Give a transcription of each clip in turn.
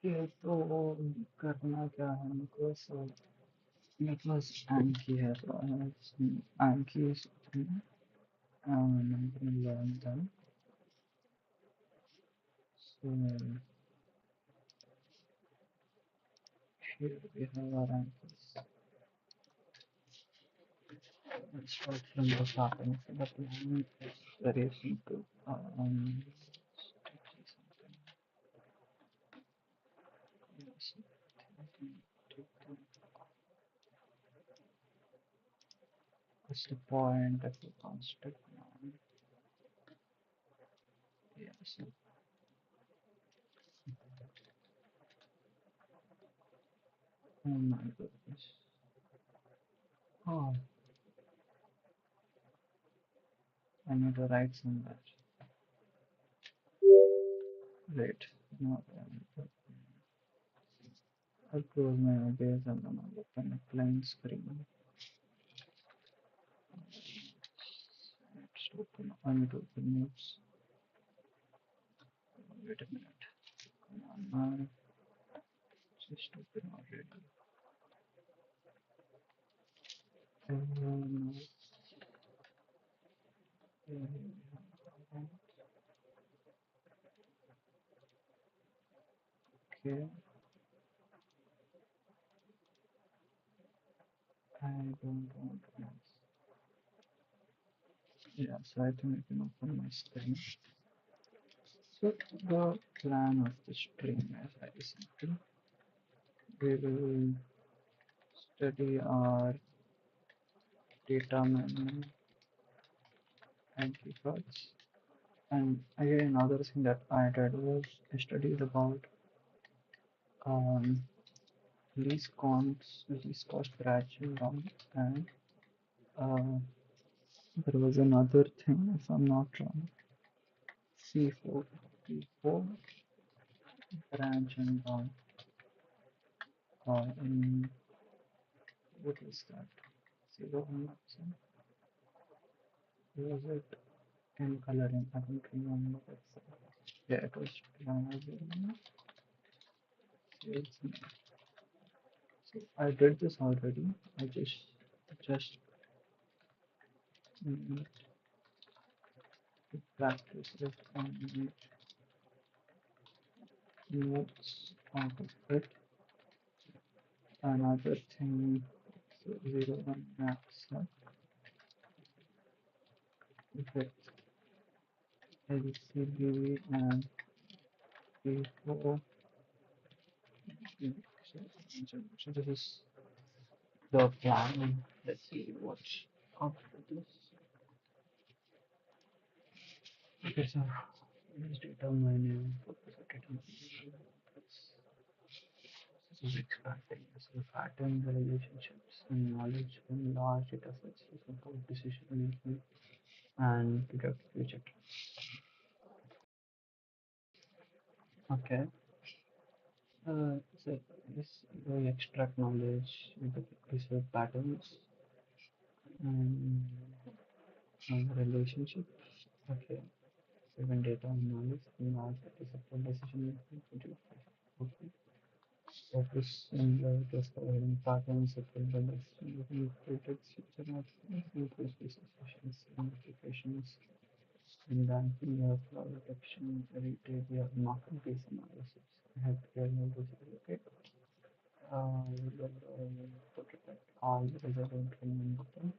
ये तो करना क्या है हमको so it was Anki here so I have some Anki is I'm gonna learn them so here we have our Ankis. Let's start from the starting. So the plan is very simple. Yes, what's the point of the construct now? Yes. Oh my goodness. Oh, I need to write somewhere. Wait. No, I'll close my ideas and then I'll open a plain screen. Let's open. I need to open notes. Wait a minute. Come on, just open already. Um, okay, I don't want notes. Yeah, so I think I can open my screen. So the plan of the stream is very simple. We will study our data management and keywords. And again, another thing that I did was I studied about um, least cost fraction round, and uh, there was another thing, if I'm not wrong, C4, P4 branch and bound. In what is that? Zero and option. Was it in coloring? I don't remember exactly. Yeah, it was sales. So I did this already. I just need to practice it and make notes out of it. Another thing, so 01 maps effects LCD and P4. So this is the plan. Let's see what's after this. Okay, so this data mining, focus on data mining. This is expanding. So pattern the relationships and knowledge from large data sets to support decision making and predict future trends. Okay. So this we extract knowledge with the preserve patterns and relationship. Okay. So when data and knowledge and large data support decision making. Okay. Focus on the discovering patterns of the predicts future outcomes, improves business efficiency and applications. In banking, we have fraud detection, retail, we have market-based analysis, healthcare, okay. To protect all the relevant information.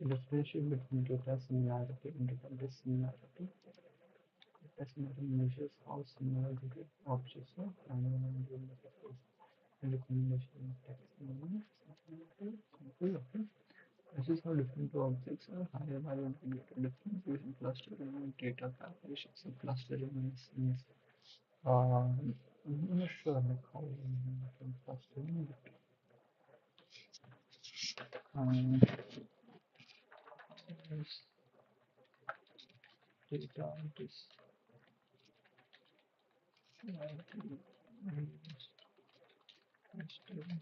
The differentiate between data similarity and data dissimilarity. Data similarity measures how similar the objects are and the recommendation text meaning. Simple, okay. This is how different two objects are higher value and different using clustering and data calculations and clustering in a sense. I'm not sure like how we can clustering, but there's data this clustering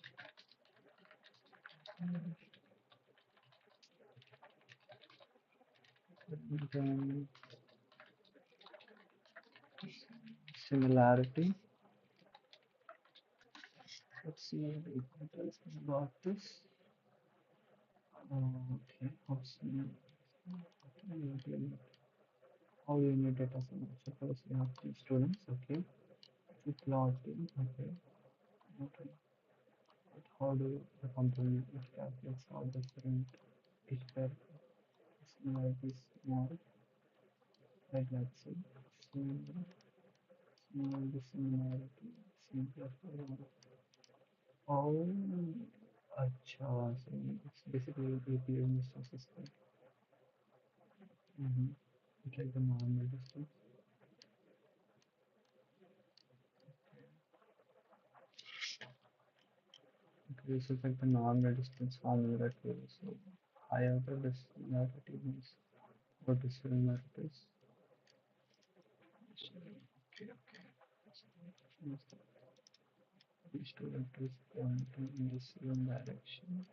and then similarity. Let's see what it tells us about this. Okay, how do you need data science? Suppose you have two students, okay, two plotting, okay, okay. But how do the company it calculates how different if there similarities more, like let's say similar, small dissimilarity, simpler for all. Acha, so it's basically API system. Mm-hmm. It's like the normal distance. Okay, so it's like the normal distance formula that we use. So higher the dissimilarity means what dissimilarity is. So, okay, okay. So, means the student is pointing in the same direction.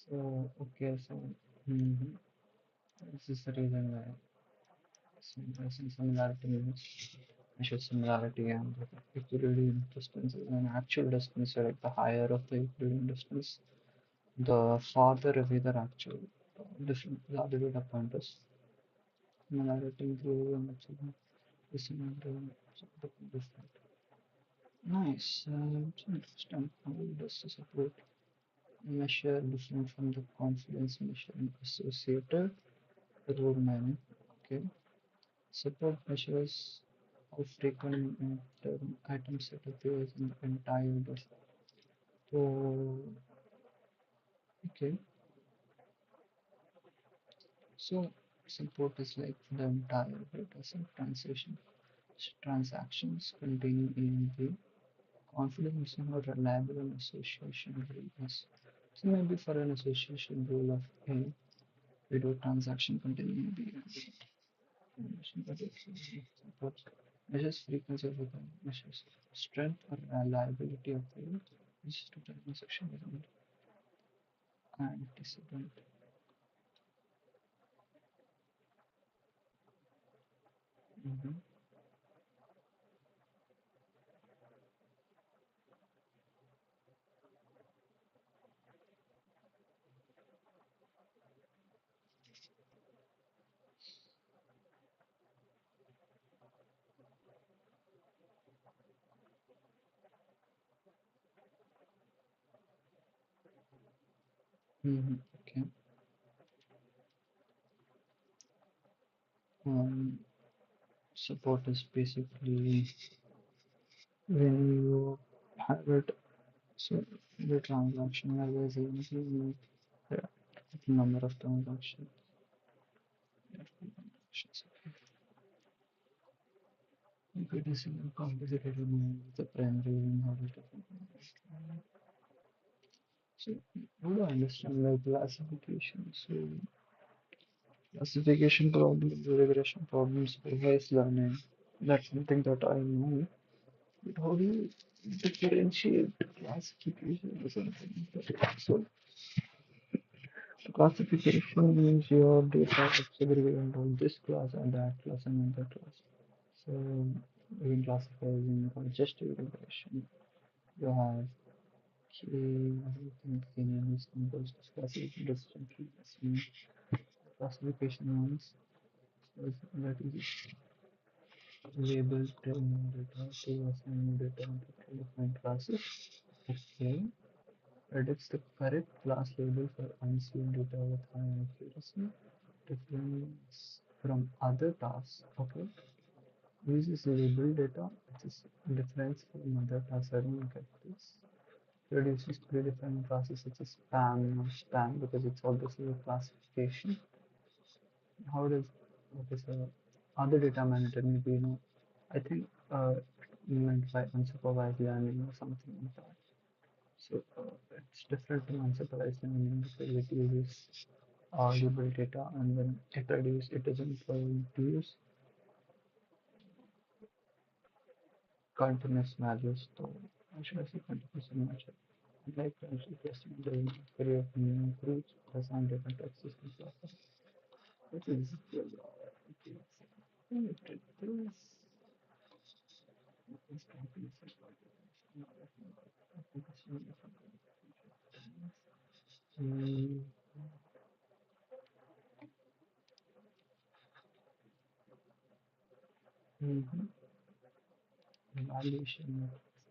So, okay, so mm-hmm. This is the reason why similarity means measure similarity and the equilibrium distance is an actual distance. So like the higher of the equilibrium distance, the farther away the actual different the other data pointers. Similarity equilibrium dissimilarity different. Nice. It's interesting. How does the support measure different from the confidence measuring associated role mining? Okay. Support measures how frequent item set appears in the entire list. So, okay, so support is like the entire data set transactions containing A and B, confidence or reliable and association rules. So maybe for an association rule of A, we do transaction containing B and C. But it supports measures frequency of event, measures strength or reliability of the event, which is to transaction event anticipant. Mm-hmm. Mm-hmm. Okay. Um, Support is basically when you have it, so the transaction always you the number of transactions. Transactions. If it is in a complicated the primary and how it is. So, how do I understand like classification? So, classification problems, regression problems, supervised learning. That's something that I know. But how do you differentiate classification or something? So, classification means your data is segregated into this class and that class and another class. So, you can classify using congestive regression. You have key, everything, key names, symbols, classification, decision tree, classification ones. So that is label training data to assign data into two different classes. Okay. Predicts the correct class label for unseen data with high accuracy. Difference from other tasks. Okay. Uses label data, which is difference from other tasks. I don't get this. Produces three different classes such as spam or spam because it's obviously a classification. How does what is the other data manager maybe I think meant by unsupervised learning or something like that. So it's different from unsupervised learning because it uses label data and then it doesn't use continuous values. So I should I say continuous measure. Like suggesting the career of new groups, assigned data to existing classes. Which is okay. Evaluation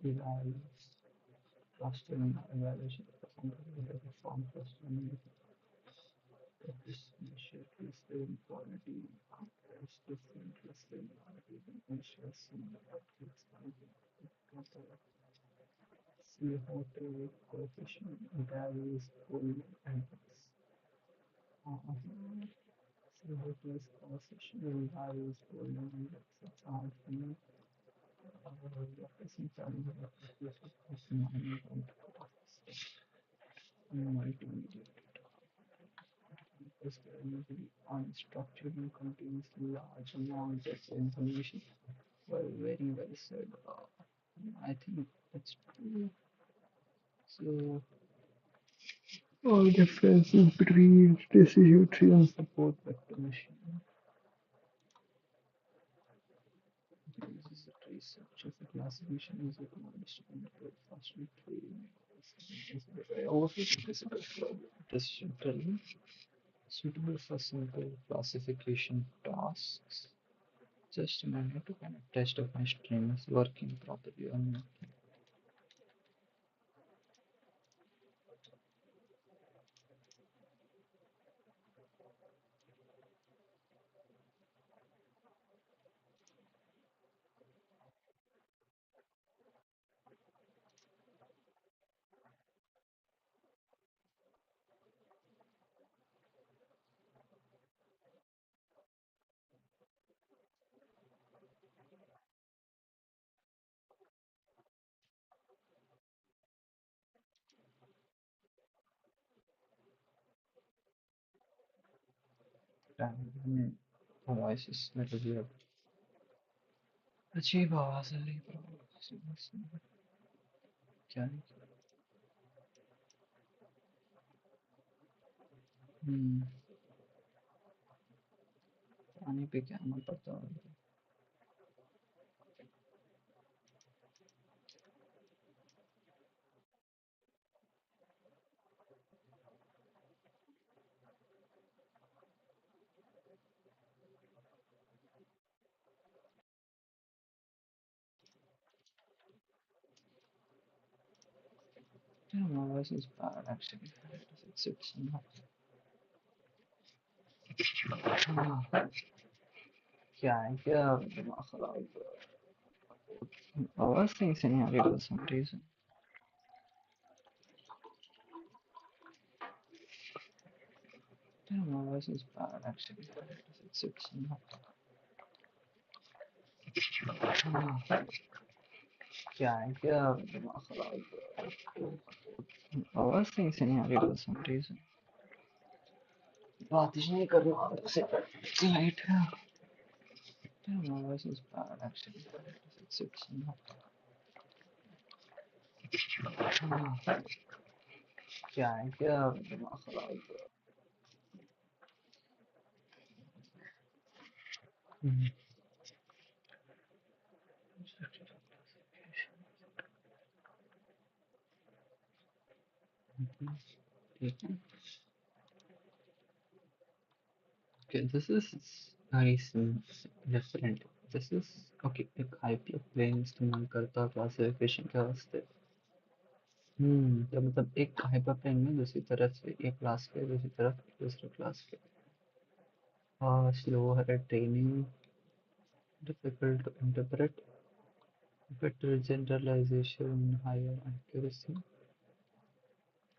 evaluation clustering evaluation percentage form clustering measure clustering quality is different clustering quality measures see hotel coefficient values volume and see hotel's coefficient values volume index it's hard for me replacing challenge of mining and multimedia because unstructured and contains large amounts of information. Well, very well said. I think that's true. So, all differences between decision tree and support vector machine. This is a tree structure for classification is acknowledged and function tree. Also, decision tree suitable for simple classification tasks. Just a minute to kind of test if my stream is working properly or not. Damn, my voice is a little weird. अच्छी आवाज आ रही है क्या है पानी पे क्या आना पड़ता है Damn, my voice is bad actually. It's not. क्या है क्या दिमाग खराब आवाज कहीं से नहीं आ रही for some reason. Damn, my voice is bad actually. It's not. क्या है क्या दिमाग खराब आवाज कहीं से नहीं आ रही for some reason. बात ही नहीं करना आदत से लाइट है. Damn, my voice is bad actually. It's not. क्या है क्या दिमाग खराब Okay, this is nice and different. This is okay. एक hyperplane इस्तेमाल करता है classification के वास्ते. तो मतलब एक hyperplane में दूसरी तरफ से एक क्लास के दूसरी तरफ दूसरे क्लास के. Slow है training, difficult to interpret, better generalization, higher accuracy.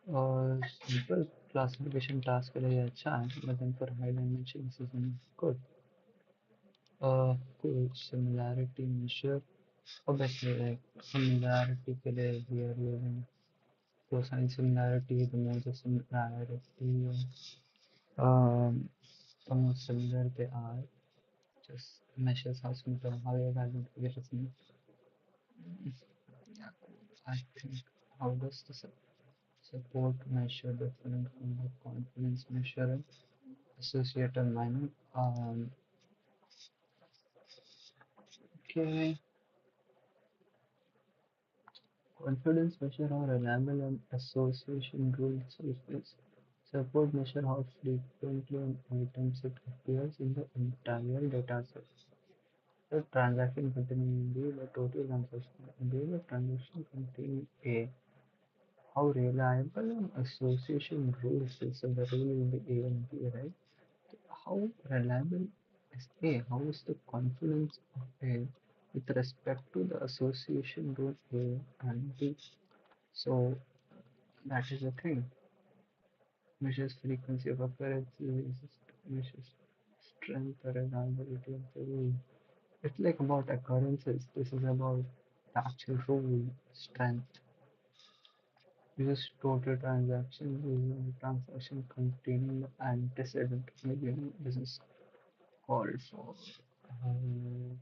और simple classification task के लिए अच्छा है, but then for high dimension this is good. Cool similarity measure. Obviously, like similarity के लिए we are using cosine similarity, the more the similarity, the more similar they are. Just measures how similar how your identification. Yeah, I think how does the support measure different from the confidence measure associated minor? Okay. Confidence measure how reliable an association rule itself is. Support measure how frequently and items it appears in the entire data set. The transaction containing B, the total transaction B, the transaction containing A. How reliable an association rules is. So the rule will be A and B, right? How reliable is A? How is the confidence of A with respect to the association rule A and B? So that is the thing. Measures frequency of occurrences, measures strength or reliability of the rule. It's like about occurrences. This is about the actual rule, strength. This is total transaction is a transaction containing the antecedent. Maybe this is called for. Um,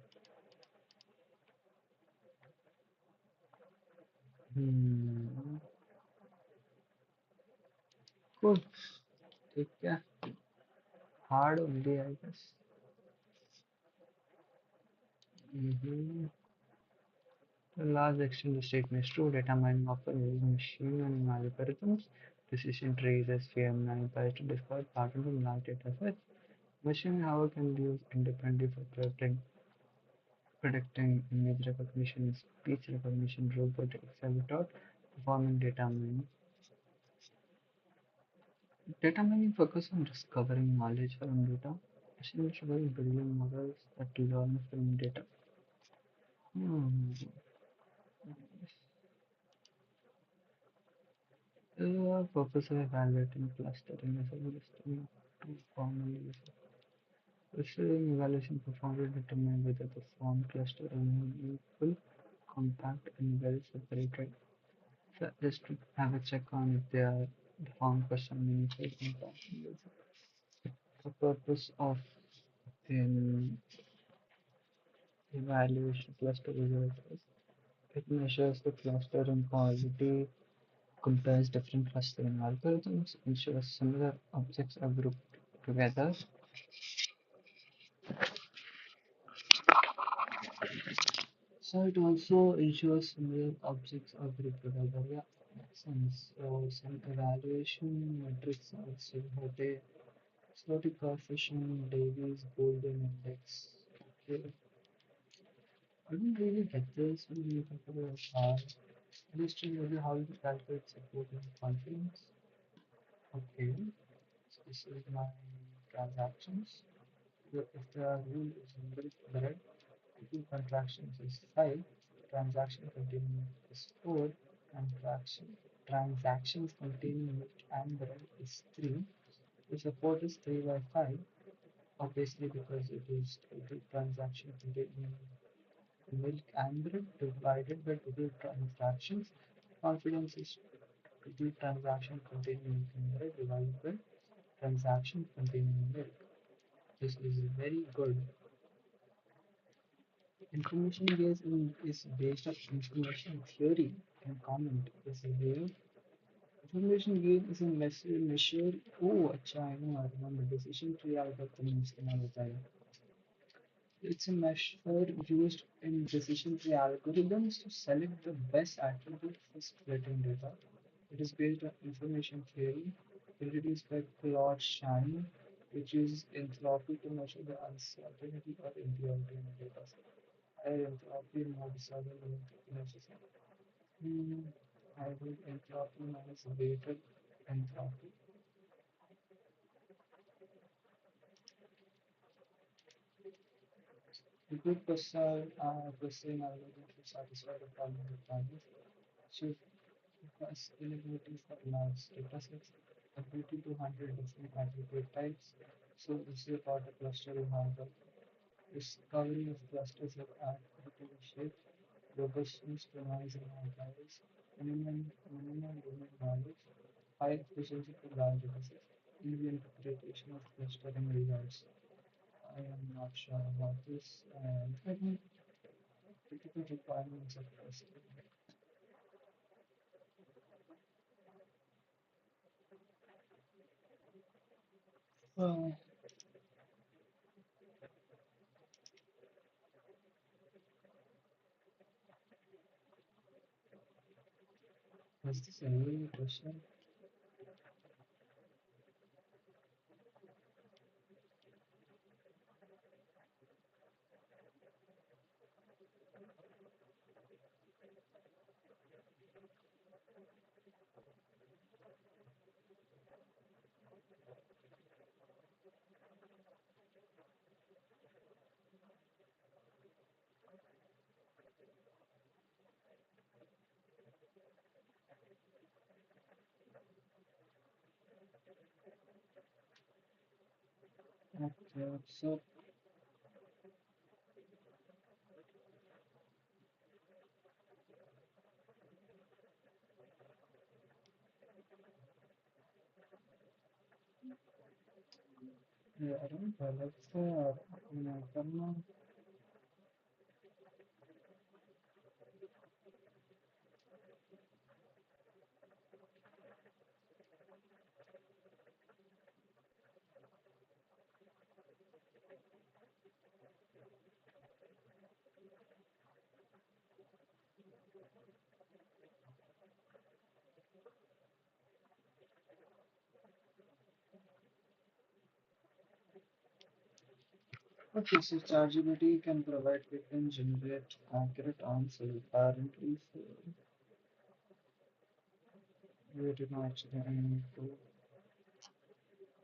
hmm, Good. ठीक है. Hard only, I guess. Mm-hmm. To a large extent, the statement is true. Data mining often uses machine learning algorithms, decision trees, SVM, and NumPy to discover patterns in large data sets. Machine, however, can be used independently for predicting image recognition, speech recognition, robotics, and without performing data mining. Data mining focuses on discovering knowledge from data, essentially building models that learn from data. Hmm. The purpose of evaluating clustering is a listing to formally use. Clustering evaluation performed to determine whether the form cluster is equal, compact, and well separated. So just to have a check on if they are the form cluster meaningful, compact, and well separated. The purpose of an evaluation cluster results is it measures the clustering quality, compares different clustering algorithms, ensures similar objects are grouped together. So it also ensures similar objects are grouped together. Yeah, makes sense. So some evaluation metrics are Slotty coefficient, Davies, Golden index. Okay. I didn't really get this when you talk about R. Just to maybe how you calculate support and confidence. Okay. So this is my transactions. If the rule is built correct, two contractions is 5, transaction containing is 4, transaction transactions containing milk and bread is 3. The support is 3 by 5, obviously because it is total transaction containing milk and bread divided by total transactions. Confidence is total transaction containing milk and bread divided by transaction containing milk. This is very good. Information is based on information theory and comment is where information gain is a measure. Oh, अच्छा, I know, I remember decision tree algorithm इस्तेमाल होता है. It's a measure used in decision tree algorithms to select the best attribute for splitting data. It is based on information theory, introduced by Claude Shannon, which uses entropy to measure the uncertainty or impurity in a data set. Higher entropy, more disorder in thickness. Hybrid entropy minus weighted entropy. The good processing algorithm to satisfy the following requirements. Chief scalability for large datasets, ability to handle different attribute types. So this is about the clustering algorithm. Discovery of clusters that are critically shaped, robustness to noise and outliers, minimum domain knowledge, high efficiency for large datasets, easy interpretation of clustering results. I am not sure about this, and I think critical requirements of clustering. Uh, Is this a real question? Okay, so yeah, I don't know. Let's say, I don't know. Okay, so ChatGPT can provide quick and generate accurate answers. Apparently, so we did not actually need to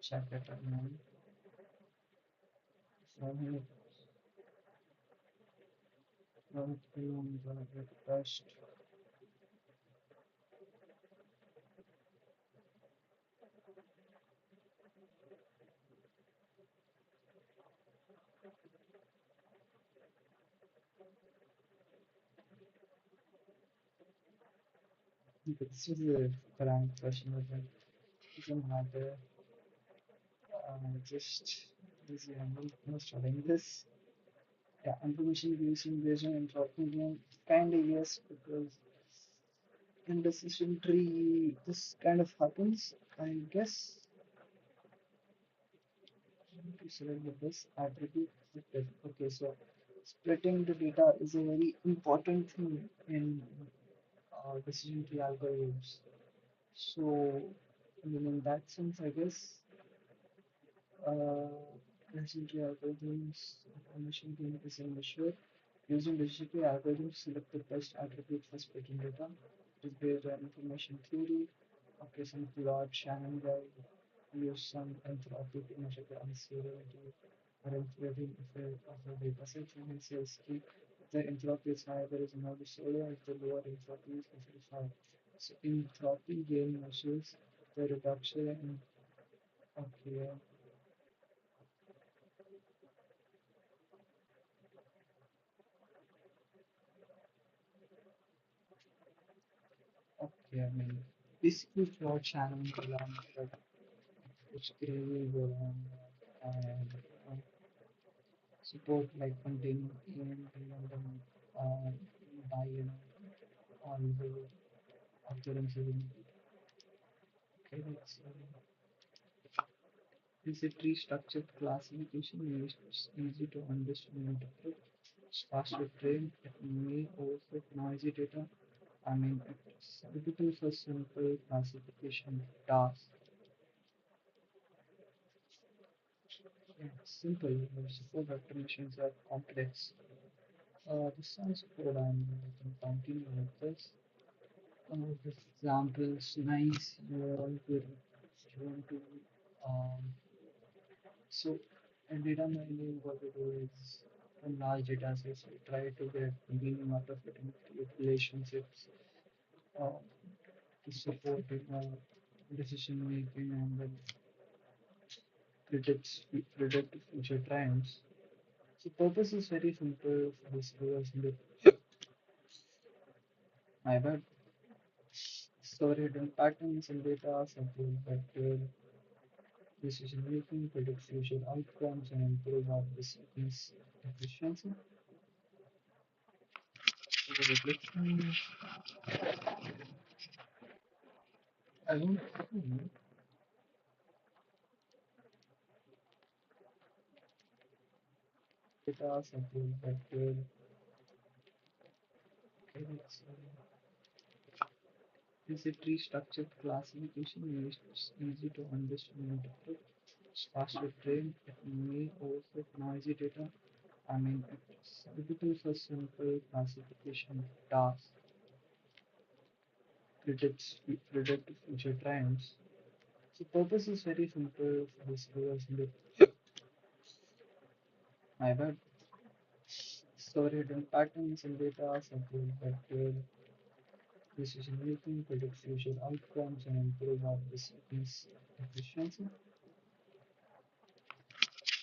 check it out now. So many from the best. This is a current question that doesn't matter. Just easy. I'm not studying this. Yeah, information using based on entropy. Kind of yes, because in decision tree this kind of happens. I guess to select the best attribute. Okay, so splitting the data is a very important thing in decision tree algorithms. So, I mean, in that sense, I guess uh, decision tree algorithms information being is an issue. Using decision tree algorithms, select the best attribute for splitting data. It is based on information theory. Okay, some plot Shannon guide. Use some entropy to measure the uncertainty or entropy of a data set. And it says if the entropy is high, there is no disorder. If the lower entropy is high. So entropy gain measures the reduction in okay, okay, I mean basically plot Shannon parameter which clearly go on and support like containing and then by all the occurrences in okay, it's a tree structured classification is easy to understand and interpret. It's fast to train. It may overfit noisy data. I mean, it's suitable for simple classification tasks. Yeah, simple. Support automations are complex. This sounds good. I can continue with this. This example is nice. You're all good. You want to um, so, in data mining, what we do is from large data sets, we try to get the meaning out of it and create relationships uh, to support decision making and then predict future trends. So, purpose is very simple for this reverse my bad. Store hidden patterns in data, simple vector decision making, predict future outcomes, and improve our decisions efficiency. So, I don't know. Data something that will okay, Is a tree structured classification is easy to understand and interpret. It's fast to train. It may overfit noisy data. I mean, it's suitable for simple classification tasks, predict future trends. So purpose is very simple for this reverse loop. Either store hidden patterns in data, support better decision making, predict future outcomes, and improve our business efficiency.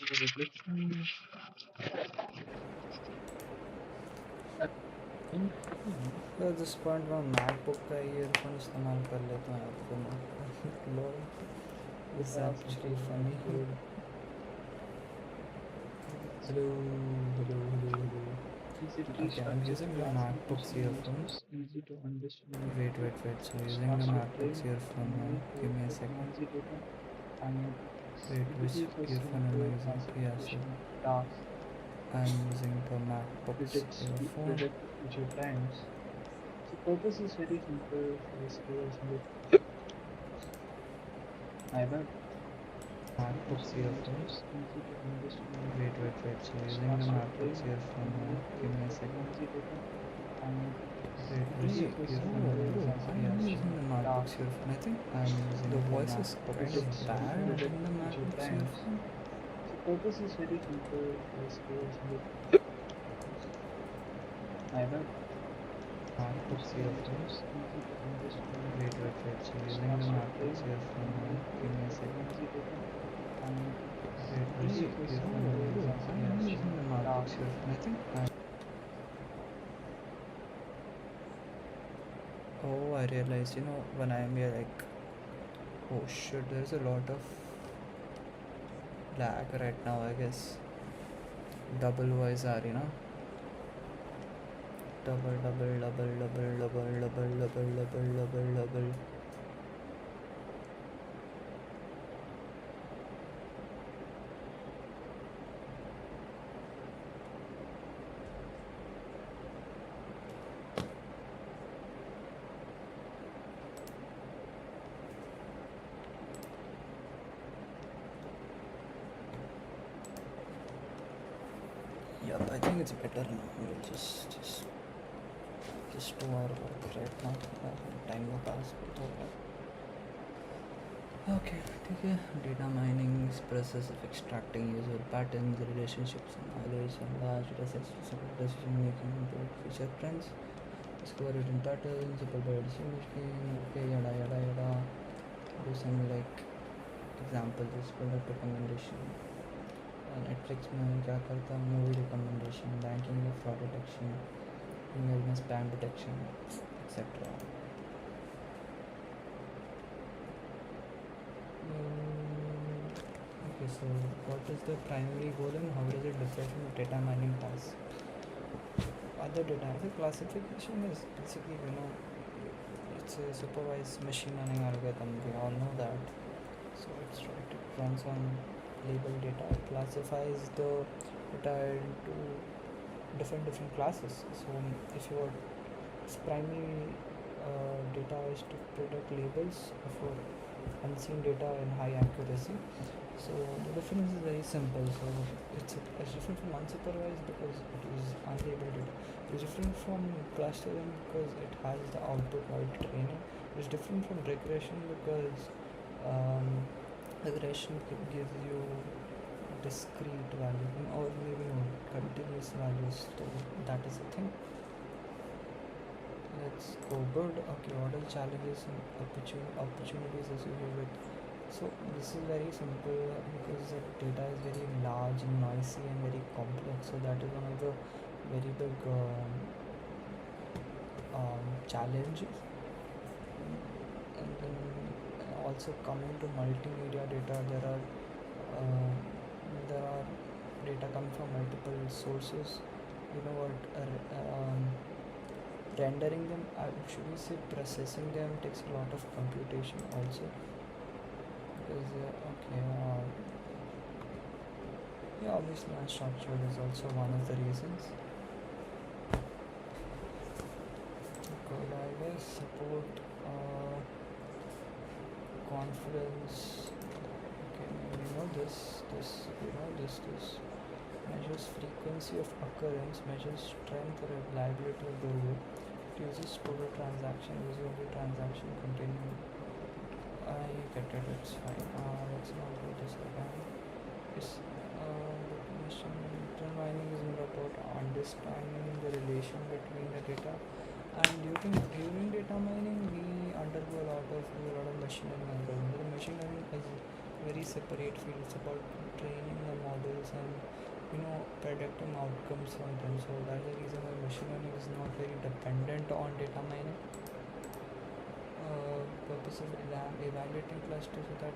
Reflection. At this point मैं MacBook का earphone इस्तेमाल कर लेता हूँ आपको lol this is actually funny hello hello okay I'm using the MacBook's earphones Easy to understand. wait so using the MacBook's earphone now give me a second wait which earphone am I using yeah so I'm using the MacBook's earphone Future trends. The purpose is very simple for the skills with either MacBook's earphones easy to understand. wait so using the MacBook's earphone now give me a second wait which earphone am I using yeah I'm using the MacBook's earphone I think I'm using the voice is kind of bad in the MacBook's earphone The purpose is very simple for the skills with either MacBook's earphones wait so using the MacBook's earphone now give me a second wait which earphone am I using yeah I'm using the MacBook's earphone I think oh I realized when I'm here like oh shit there's a lot of lag right now I guess double voice are double yep I think it's better now we'll just do our work right now time will pass okay ठीक है data mining is process of extracting user patterns relationships and knowledge and large data sets to support decision making and predict future trends discover hidden patterns support better decision making okay yada do some like example just product recommendation Netflix में क्या करता है movie recommendation banking में fraud detection email में spam detection etc. Okay, so what is the primary goal and how does it differ from data mining tasks? Other data classification is basically it's a supervised machine learning algorithm, we all know that. So it's right, it runs on label data, it classifies the data into different classes. So if your primary data is to predict labels for unseen data in high accuracy. So the difference is very simple. So it's different from unsupervised because it is unlabeled data. It's different from clustering because it has the output while training. It's different from regression because regression gives you discrete values or maybe continuous values. So that is the thing. Let's go good. Okay, what are the challenges and opportunities associated with? So this is very simple because the data is very large and noisy and very complex. So that is one of the very big challenges. And then also coming to multimedia data, there are data coming from multiple sources. You know what? Rendering them, should we say processing them, takes a lot of computation also. Because yeah, obviously unstructured is also one of the reasons. Good, I guess support Confidence. Okay, we know this measures frequency of occurrence, measures strength or reliability of the rule. It uses total transaction, uses only transaction continuing. I get it, it's fine. Let's not do this again. It's definition. Data mining is more about understanding the relation between the data, and during data mining we undergo a lot of machine learning algorithms. The machine learning is very separate field. It's about training the models and predicting outcomes from them. So that's the reason why machine learning is not very dependent on data mining. Purpose of evaluating clusters so that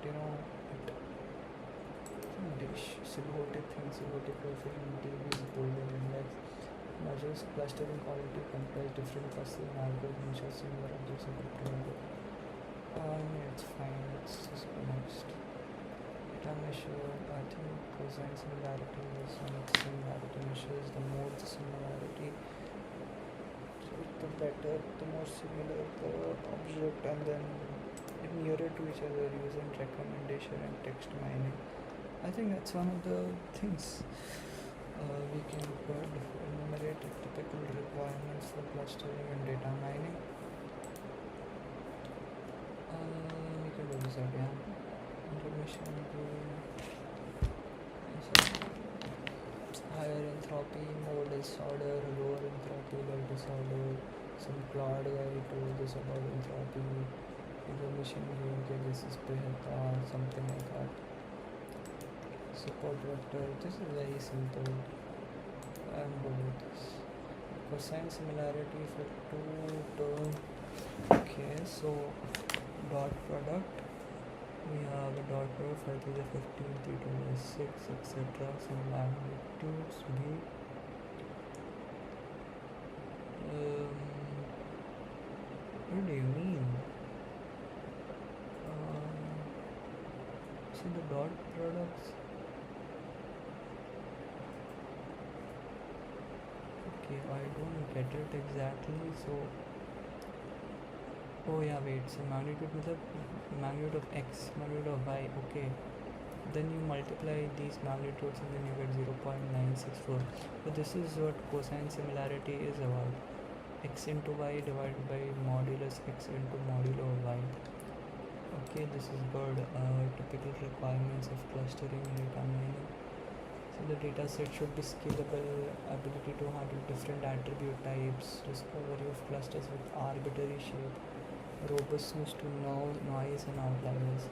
Symbiotic things, symbiotic coefficient, TV's golden index, measures clustering quality, compares different clusters and algorithms, measures similar objects and comparable. It's fine, let's just go next. Data measure, I think cosine similarity is similarity measures the more the similarity. So the better, the more similar the object, and then nearer to each other using recommendation and text mining. I think that's one of the things we can enumerate typical requirements for clustering and data mining. We can do this again. Information higher entropy, more disorder, lower entropy, low disorder. Some Claude guy told this about entropy. Information okay, this is something like that. Support vector, this is very simple. I'm good with this. Cosine similarity for two terms. Okay, so dot product, we have a dot product for 3 to the 15, 3 to the 6, etc. Some magnitudes b. What do you mean? See the dot products. Okay, I don't get it exactly. So, oh yeah, wait. So magnitude with the magnitude of x, magnitude of y. Okay, then you multiply these magnitudes and then you get 0.964. So this is what cosine similarity is about. X into y divided by modulus x into modulo y. Okay, this is good. Typical requirements of clustering and data mining. So the data set should be scalable, ability to handle different attribute types, discovery of clusters with arbitrary shape, robustness to noise and outliers.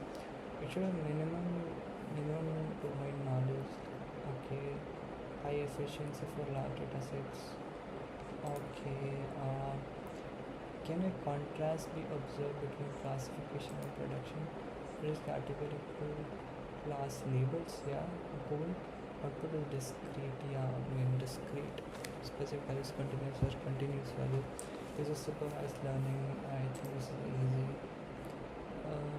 It should have minimum domain knowledge. Okay, high efficiency for large data sets. Okay, can a contrast be observed between classification and production? It is categorical class labels, yeah, cool. Output is discrete, yeah, discrete. Specific value is continuous or continuous value. This is supervised learning. I think this is easy.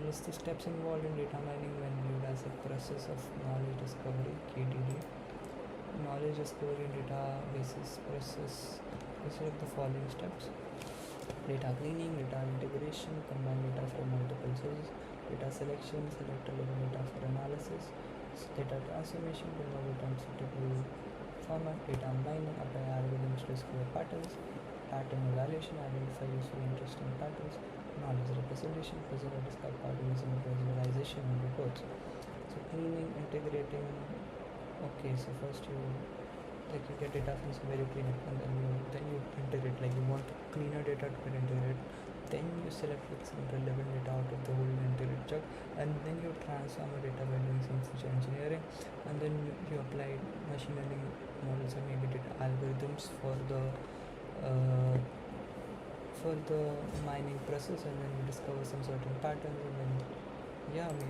List the steps involved in data mining when viewed as a process of knowledge discovery, KDD. Knowledge discovery and databases process consist of the following steps: data cleaning, data integration, combine data from multiple sources, data selection, select relevant data for analysis, data transformation, convert data into suitable format, data mining, apply algorithms to discover patterns, pattern evaluation, identify useful interesting patterns, knowledge representation, present or discard patterns in visualization and reports. So cleaning, integrating. Okay, so first you get data from somewhere, you clean it, and then you integrate. Like you want cleaner data to get integrated, then you select some relevant data out of the whole integrated chunk, and then you transform the data by doing some feature engineering, and then you apply machine learning models and maybe data algorithms for the mining process, and then you discover some certain patterns, and then I think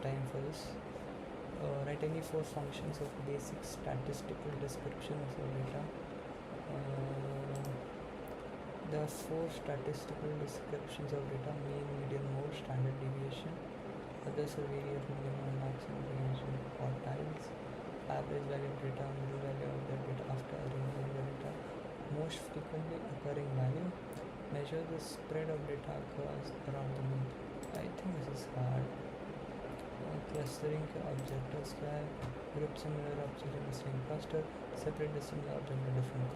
time for this. Write any 4 functions of basic statistical description of your data. There are 4 statistical descriptions of data: mean, median, mode, standard deviation. Others will vary of minimum and maximum range in quartiles. Average value of data, middle value of the data after arranging the data, most frequently occurring value, Measure the spread of data across around the moon. I think this is hard. Clustering का objectives क्या है? Group similar objects in the same cluster. Separate the similar object into different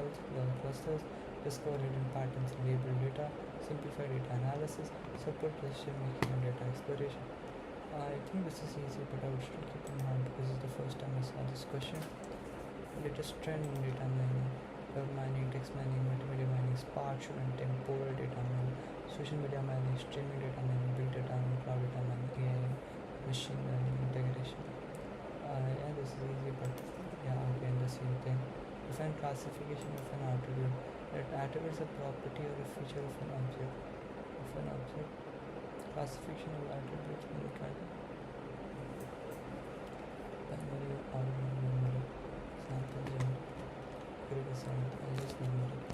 clusters. Discover hidden patterns in labeled data. Simplify data analysis. Support decision making and data exploration. I think this is easy, but I would still keep in mind because this is the first time I saw this question. Latest trend in data mining: web mining, text mining, multimedia mining, spatial and temporal data mining, social media mining, streaming data mining, big data mining, cloud data mining, AI, machine learning integration. Yeah, this is easy, but yeah, again the same thing. Define classification of an attribute. That attribute is a property or a feature of an object. Classification of attributes when you try to binary, ordinary, numeric, sample, gender, critical sound, just numeric.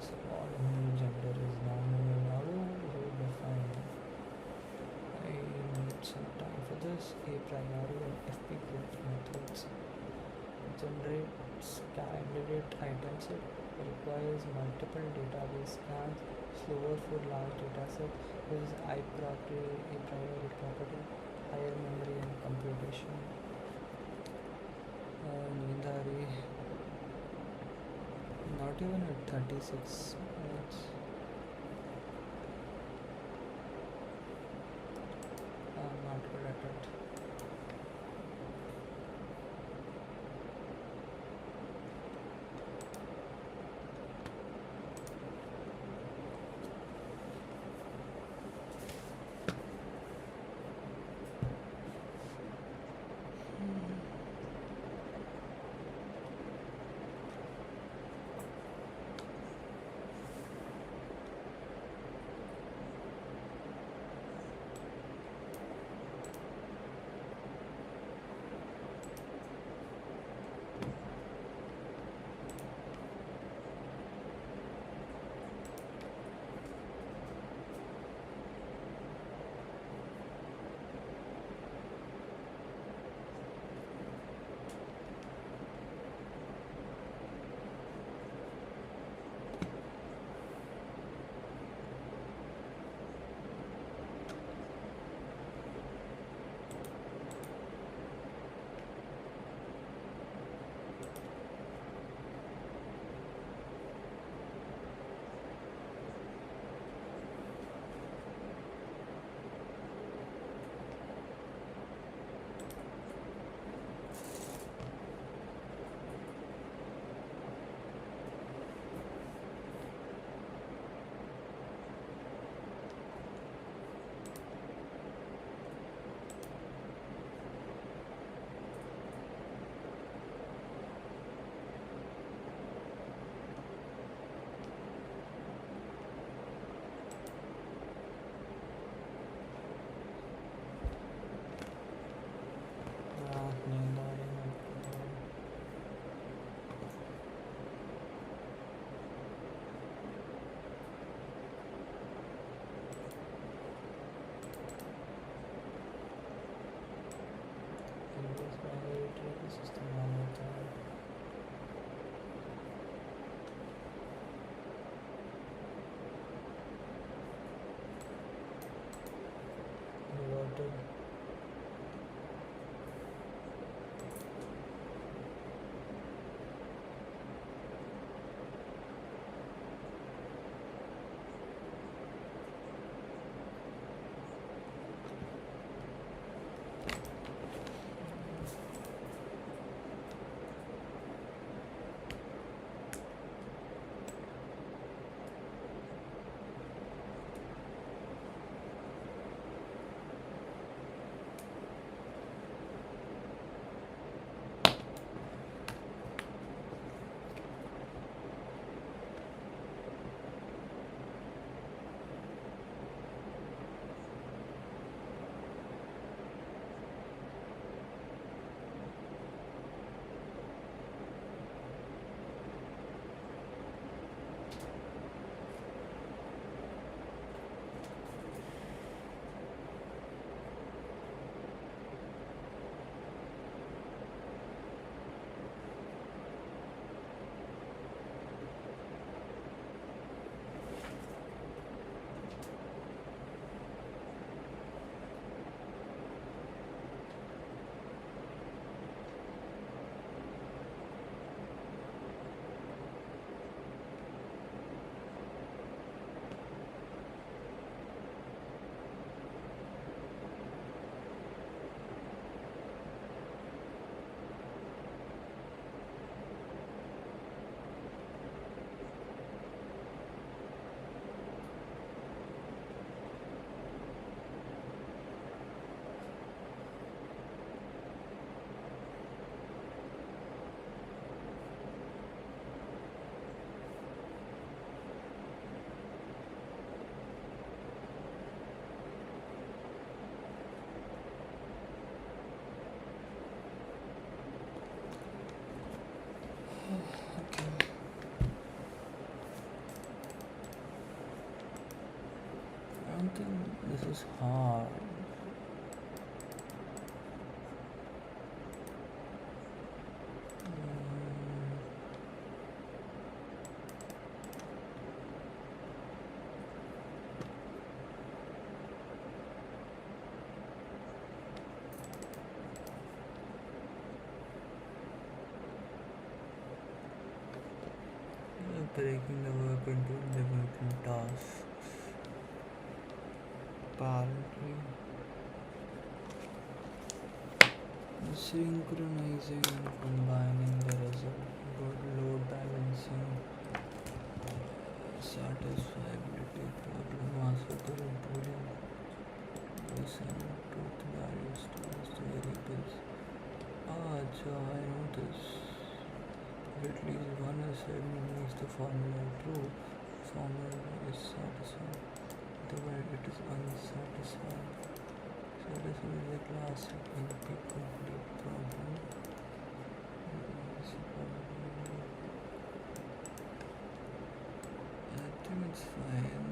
So ordinary gender is non-numeric. How do you define? I need some time for this. A priori and FP methods generates candidate item set, requires multiple database scans, slower for large datasets, uses a priori property, higher memory and computation. Nidari, not even at 36 minutes. I'm not good at it. is hard. Breaking the work into independent tasks. Apparently, synchronizing and combining the result. Good load balancing, satisfiability problem, master including listen truth values to variables. So I know this. If at least one assignment makes the formula true, formula is satisfied. Otherwise, it is unsatisfied. So this is a classic NP-complete problem. I think it's fine.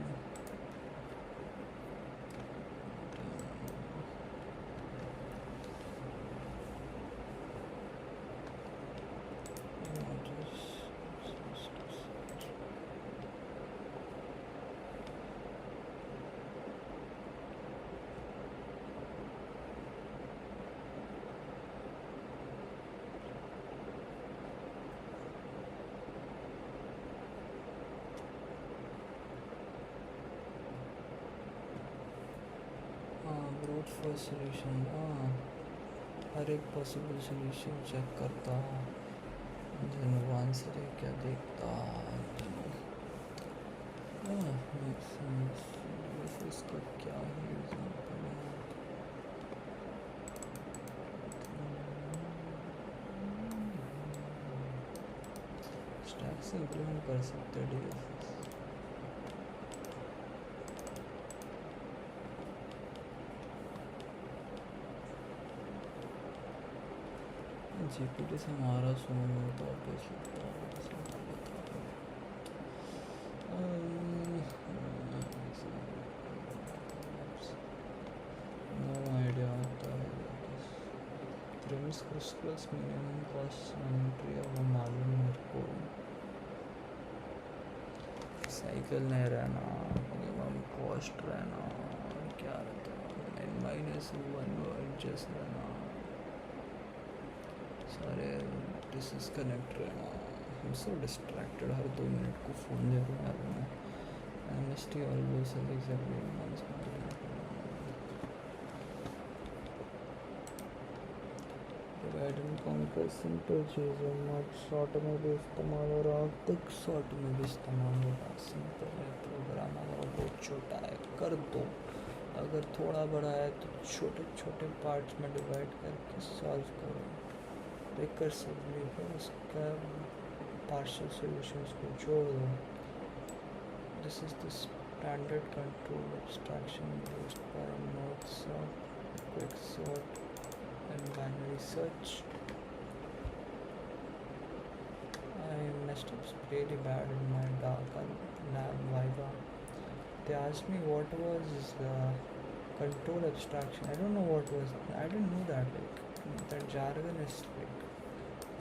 Brute force solution हर एक possible solution check करता then answer है क्या देखता makes sense वैसे इसका क्या ही एग्जांपल है स्टैक से इम्प्लीमेंट कर सकते हैं DFS GPT से हमारा सुन होता नो आइडिया होता है premise crystals minimum cost entry है वो मालूम मेरे को साइकिल नहीं रहना मिनिमम कॉस्ट रहना क्या रहता है -1 एडजस्ट रहना सारे डिसकनेक्ट रहना I'm so distracted her 2 minute को फ़ोन ले रहा है मैं MST always exactly once divide and conquer simple चीज़ें मत शॉर्ट में भी इस्तेमाल हो रहा तक शॉर्ट में भी इस्तेमाल हो रहा सिंपल है प्रोग्राम अगर बहुत छोटा है कर दो अगर थोड़ा बड़ा है तो छोटे छोटे पार्ट्स में डिवाइड करके सॉल्व करो रिकर्सिवली है उसका पार्शियल सॉल्यूशंस को जोड़ दो this is the standard control abstraction used by merge sort quicksort and binary search I messed up really bad in my DACA lab Viva. They asked me what was control abstraction. I don't know what was. I didn't know that. Like that jargon is like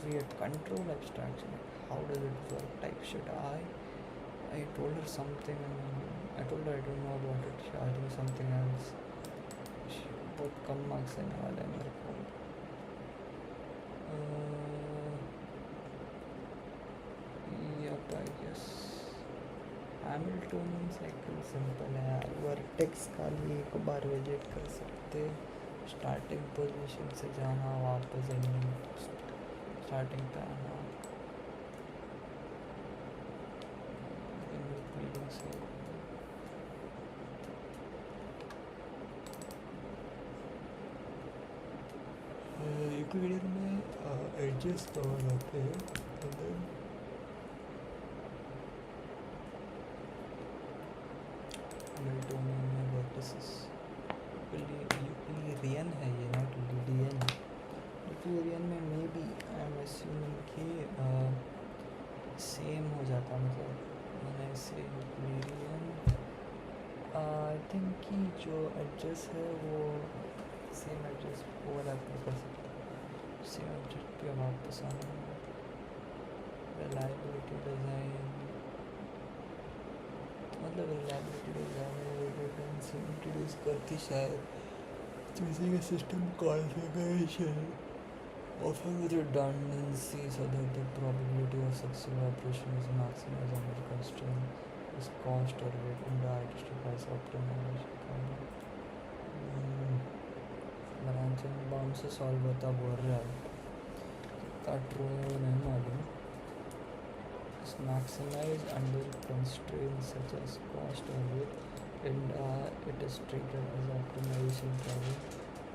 weird. Control abstraction. How does it work? Type shit. I told her something. I told her I don't know about it. She asked me something else. बहुत कम marks देने वाले हैं मेरे को. Yep, I guess. Hamiltonian cycle simple है vertex खाली एक बार visit कर सकते स्टार्टिंग पोजीशन से जाना वापस एंडिंग स्टार्टिंग पे आना यूक्लिडियन में एडजस्ट कवर होते हैं हैमिल्टोनियन में वर्टिसेस यूक्लिडियन है ये नॉट लीडियन यूक्लिडियन में maybe I am assuming कि सेम हो जाता मतलब मैंने से यूक्लिडियन आई थिंक कि जो एड्रेस है वो सेम एड्रेस ओवरलैप नहीं कर सकता, सेम एड्रेस पे वापस आना है। रिलायबिलिटी डिज़ाइन मतलब रिलायबिलिटी डिज़ाइन रिडंडेंसी इंट्रोड्यूस करती शायद किसी के system configuration often with redundancy so that the probability of successful operation is maximized under constraint is cost or rate and identifies optimization branch and bound से solve होता बोल रहा है का true नहीं मालूम is maximized under constraints such as cost or rate and it is treated as optimization problem.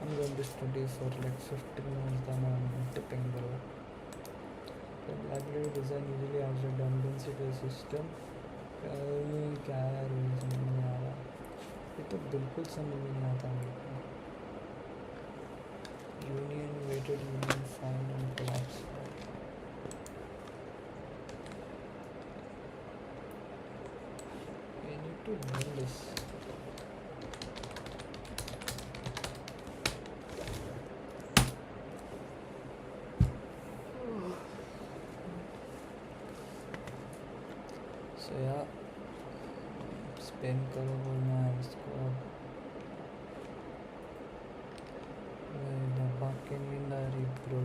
I'm going to study for like 15 minutes then I'm tipping bro. The library design usually has redundancy to the system. क्या यार ये समझ नहीं आ रहा, ये तो बिल्कुल समझ नहीं आता मेरे को। Union weighted union find and collapse I need to know this. So yeah, स्पेन करो बोलना है इसको। दबा के नींद आ रही bro.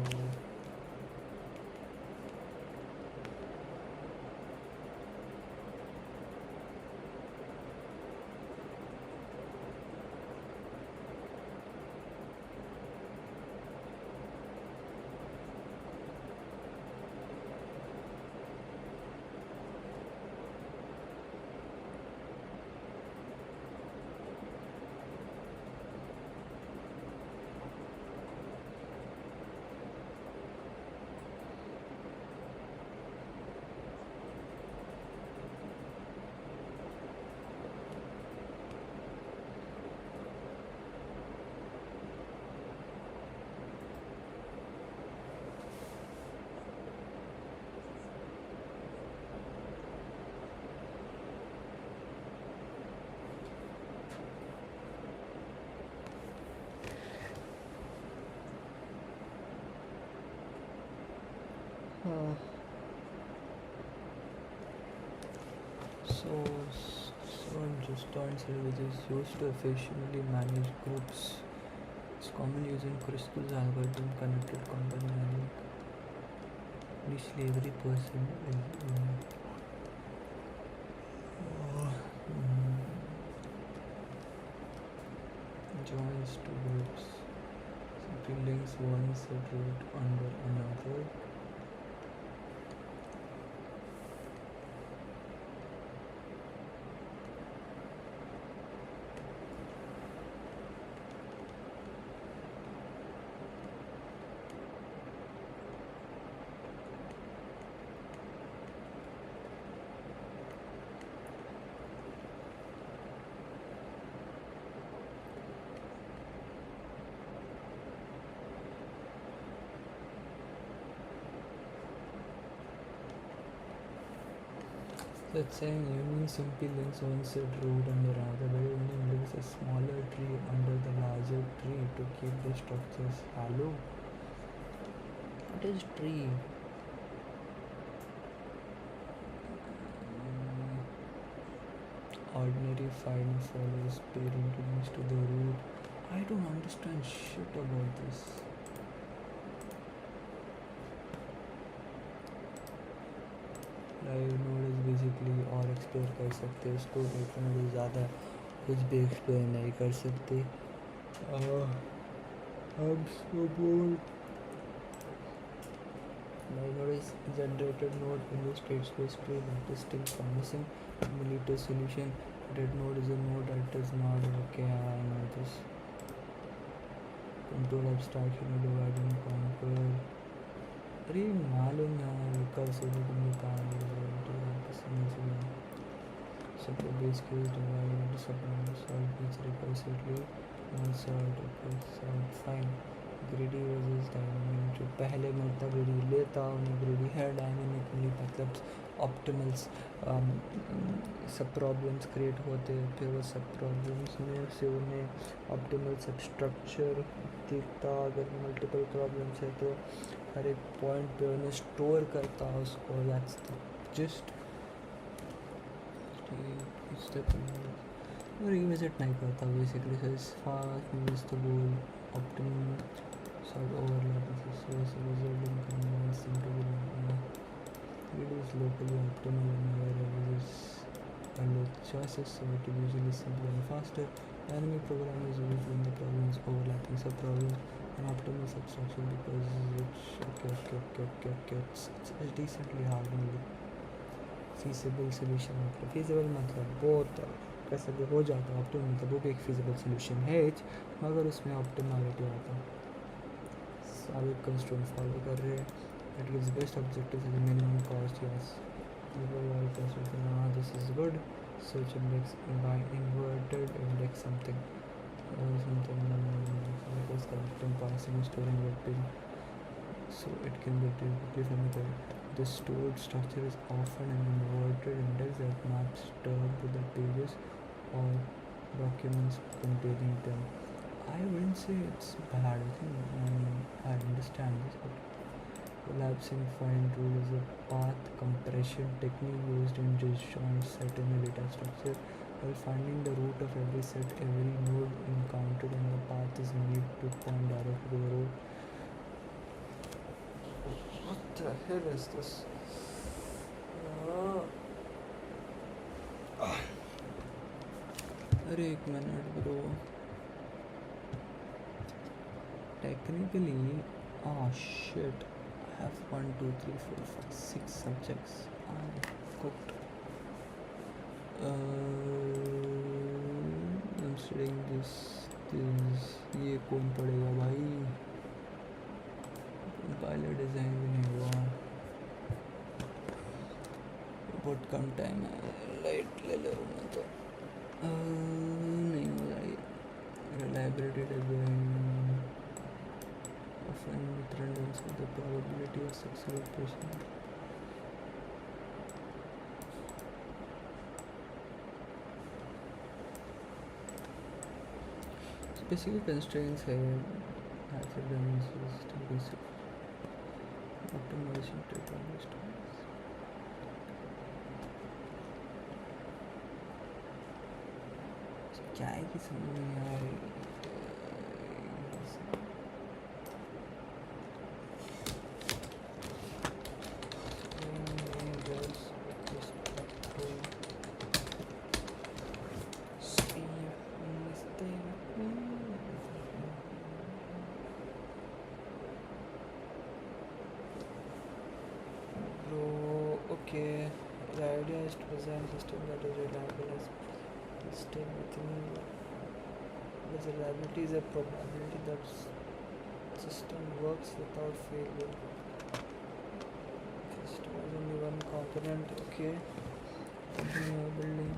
So just answer which is used to efficiently manage groups. It's common using Kruskal's algorithm connected company. Initially every person is joins two groups. Simply links one set root under another. Let's say union simply links one set root under another, but union links a smaller tree under the larger tree to keep the structures hollow. What is tree? Ordinary find follows parent links to the root. I don't understand shit about this. Live node is basically और explore कर सकते हैं इसको, definitely ज़्यादा कुछ भी explore नहीं कर सकते। I'm so bored. Live node is generated node in the state space tree that is still promising. We need a solution. Dead node is a node that is not okay. I know this. Control abstraction, divide and conquer. अरे मालूम यार recursivity में काम separate base case divide into separate solve each recursively one solved okay solved fine ग्रेडी versus dynamic, जो पहले मरता ग्रेडी लेता उन्हें ग्रेडी है, डायनामिकली मतलब ऑप्टिमल्स सब प्रॉब्लम्स क्रिएट होते हैं, फिर वो सब प्रॉब्लम्स में से उन्हें ऑप्टिमल सब स्ट्रक्चर दिखता, अगर मल्टीपल प्रॉब्लम्स है तो हर एक पॉइंट पे उन्हें स्टोर करता उसको, दैट्स द जस्ट रिविजिट नहीं करता basically, so as far as the goal optimum sort overlap is the source result and combines them together. It is locally optimal and wherever it is under choices, so it is usually simpler and faster. Dynamic program is used when the problem is overlapping sub-problem and optimal substructure because it's decently hardened feasible solution. मतलब feasible मतलब बहुत कैसे भी हो जाता है, optimal मतलब वो भी एक feasible solution है, मगर उसमें ऑप्टिमलिटी आता है, सारे कंस्ट्रेंट फॉलो कर रहे हैं, that gives best objectives at the minimum cost. Yes, overall constraint, this is good. Search index by inverted index something like was collecting, parsing, storing web page, so it can be directly from the code. The stored structure is often an inverted index that maps term to the pages or documents containing them. I wouldn't say it's bad. I understand this, but collapsing find rule is a path compression technique used in disjoint set in a data structure. While finding the root of every set, every node encountered in the path is made to point directly to the root. What the hell is this? अरे एक minute bro, technically, oh shit, I have 1, 2, 3, 4, 5, 6 subjects. I'm cooked. I'm studying this. ये कौन पढ़ेगा भाई, compiler design भी नहीं हुआ, बहुत कम टाइम है, लाइट ले ले मैं तो नहीं हो रही. Reliability design often with redundancy, the probability of successful operation. Specific constraints है, redundancy system basic optimization database. क्या है कि समझ नहीं आ रही. Okay, the idea is to design a system that is reliable as system within the reliability is a probability that system works without failure. System has only one component. Okay, continue building.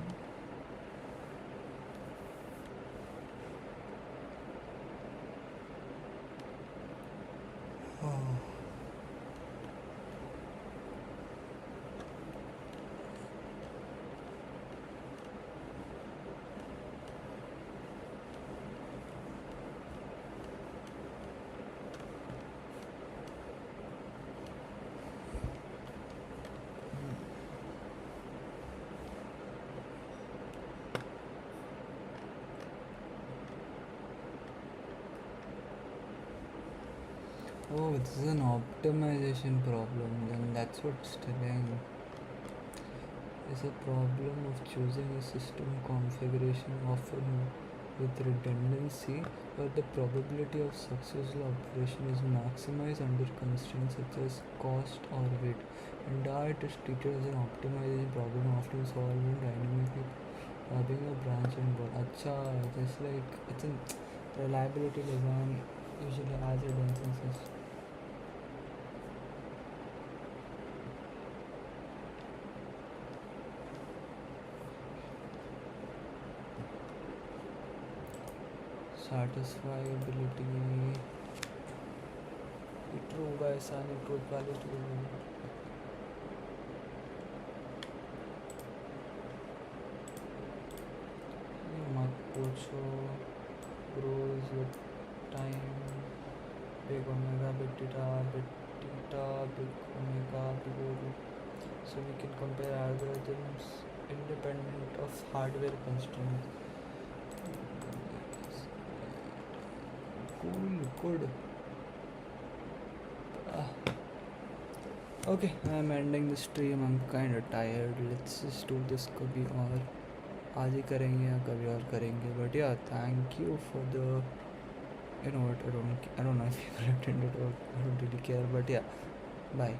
Oh, this is an optimization problem, then that's what's telling. It's a problem of choosing a system configuration often with redundancy, but the probability of successful operation is maximized under constraints such as cost or weight. And it is treated as an optimization problem often solved when dynamically having a branch and board. Acha, just like it's a reliability design usually has redundancies. Satisfiability. True bye assigning truth value to the ये मत पूछो grows with time big omega big theta big omega big O. So we can compare algorithms independent of hardware constraints. Cool, good. Okay, I'm ending the stream. I'm kind of tired. Let's just do this कभी और आज ही करेंगे या कभी और करेंगे. But yeah, thank you for the, you know what, I don't know if people attended or I don't really care, but yeah, bye.